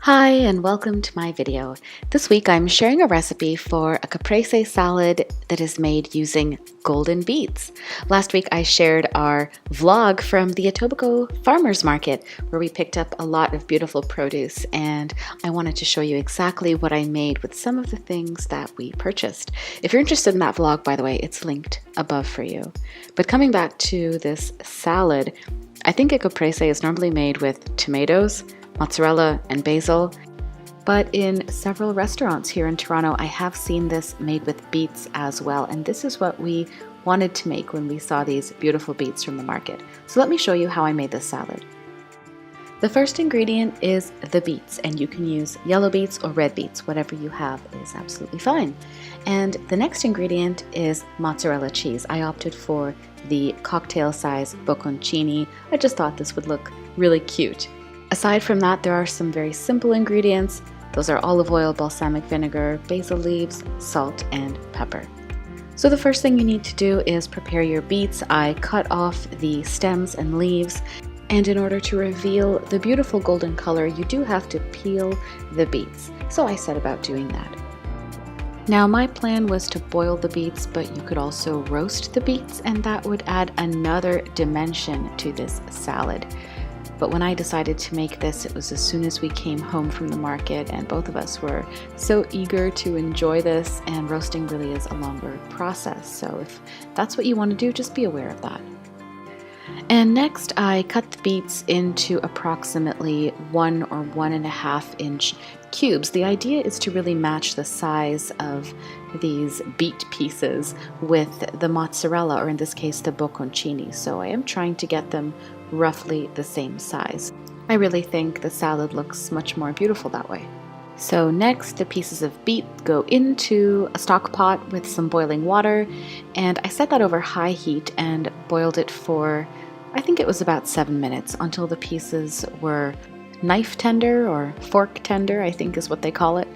Hi and welcome to my video. This week I'm sharing a recipe for a caprese salad that is made using golden beets. Last week I shared our vlog from the Etobicoke Farmers Market where we picked up a lot of beautiful produce, and I wanted to show you exactly what I made with some of the things that we purchased. If you're interested in that vlog, by the way, it's linked above for you. But coming back to this salad, I think a caprese is normally made with tomatoes, mozzarella, and basil, but in several restaurants here in Toronto I have seen this made with beets as well, and this is what we wanted to make when we saw these beautiful beets from the market. So let me show you how I made this salad. The first ingredient is the beets, and you can use yellow beets or red beets, whatever you have is absolutely fine. And the next ingredient is mozzarella cheese. I opted for the cocktail size bocconcini. I just thought this would look really cute. Aside from that, there are some very simple ingredients. Those are olive oil, balsamic vinegar, basil leaves, salt, and pepper. So the first thing you need to do is prepare your beets. I cut off the stems and leaves, and in order to reveal the beautiful golden color, you do have to peel the beets. So I set about doing that. Now my plan was to boil the beets, but you could also roast the beets, and that would add another dimension to this salad. But when I decided to make this, it was as soon as we came home from the market, and both of us were so eager to enjoy this, and roasting really is a longer process. So if that's what you want to do, just be aware of that. And next I cut the beets into approximately 1 or 1.5 inch cubes. The idea is to really match the size of these beet pieces with the mozzarella, or in this case the bocconcini. So I am trying to get them roughly the same size. I really think the salad looks much more beautiful that way. So next, the pieces of beet go into a stock pot with some boiling water, and I set that over high heat and boiled it for, I think it was about 7 minutes, until the pieces were knife tender, or fork tender, I think is what they call it.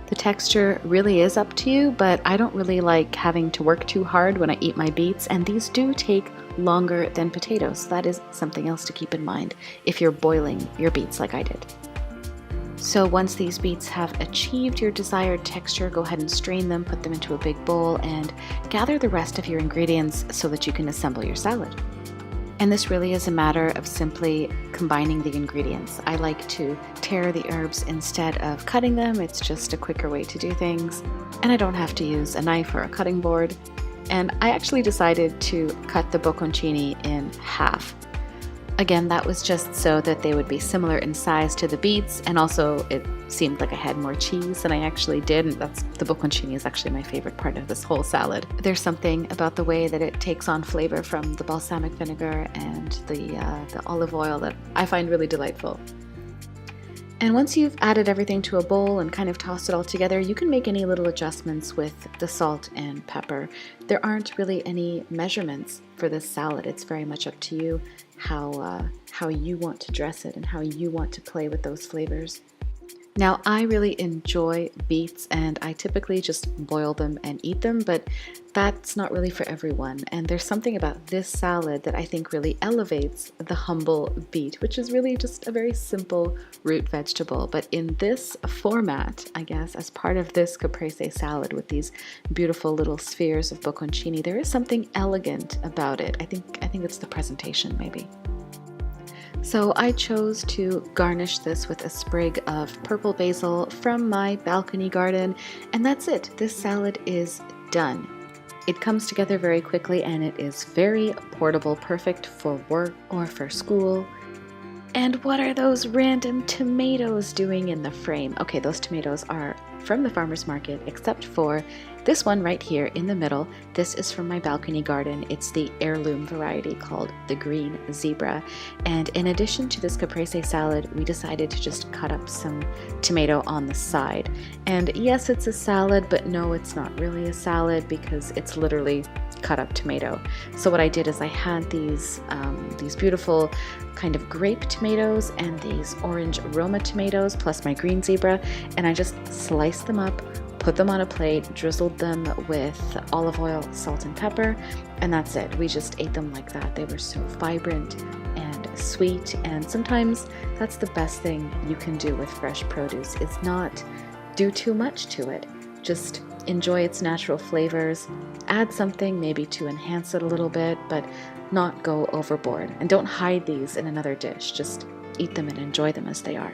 The texture really is up to you, but I don't really like having to work too hard when I eat my beets, and these do take longer than potatoes. So that is something else to keep in mind if you're boiling your beets like I did. So once these beets have achieved your desired texture, go ahead and strain them, put them into a big bowl, and gather the rest of your ingredients so that you can assemble your salad. And this really is a matter of simply combining the ingredients. I like to tear the herbs instead of cutting them. It's just a quicker way to do things, and I don't have to use a knife or a cutting board. And I actually decided to cut the bocconcini in half. Again, that was just so that they would be similar in size to the beets, and also it seemed like I had more cheese than I actually did, and the bocconcini is actually my favorite part of this whole salad. There's something about the way that it takes on flavor from the balsamic vinegar and the olive oil that I find really delightful. And once you've added everything to a bowl and kind of tossed it all together, you can make any little adjustments with the salt and pepper. There aren't really any measurements for this salad. It's very much up to you how you want to dress it and how you want to play with those flavors. Now, I really enjoy beets, and I typically just boil them and eat them, but that's not really for everyone. And there's something about this salad that I think really elevates the humble beet, which is really just a very simple root vegetable. But in this format, I guess, as part of this caprese salad with these beautiful little spheres of bocconcini, there is something elegant about it. I think it's the presentation, maybe. So I chose to garnish this with a sprig of purple basil from my balcony garden, and that's it. This salad is done. It comes together very quickly, and it is very portable, perfect for work or for school. And what are those random tomatoes doing in the frame? Okay, those tomatoes are from the farmer's market, except for this one right here in the middle. This is from my balcony garden. It's the heirloom variety called the green zebra. And in addition to this caprese salad, we decided to just cut up some tomato on the side. And yes, it's a salad, but no, it's not really a salad because it's literally cut up tomato. So what I did is I had these beautiful kind of grape tomatoes and these orange Roma tomatoes plus my green zebra, and I just sliced them up, put them on a plate, drizzled them with olive oil, salt, and pepper, and that's it. We just ate them like that. They were so vibrant and sweet, and sometimes that's the best thing you can do with fresh produce, is not do too much to it. Just enjoy its natural flavors, add something maybe to enhance it a little bit, but not go overboard. And don't hide these in another dish, just eat them and enjoy them as they are.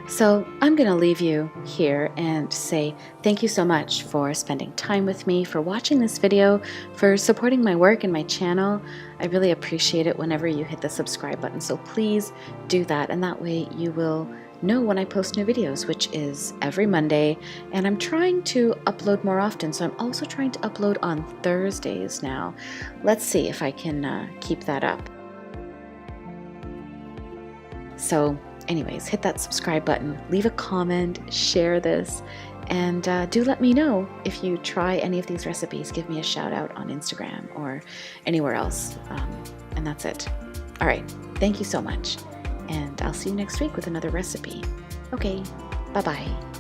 So I'm going to leave you here and say thank you so much for spending time with me, for watching this video, for supporting my work and my channel. I really appreciate it whenever you hit the subscribe button, so please do that, and that way you will know when I post new videos, which is every Monday, and I'm trying to upload more often, so I'm also trying to upload on Thursdays now. Let's see if I can keep that up. So anyways, hit that subscribe button, leave a comment, share this, and do let me know if you try any of these recipes. Give me a shout out on Instagram or anywhere else. And that's it. All right, thank you so much. And I'll see you next week with another recipe. Okay, bye-bye.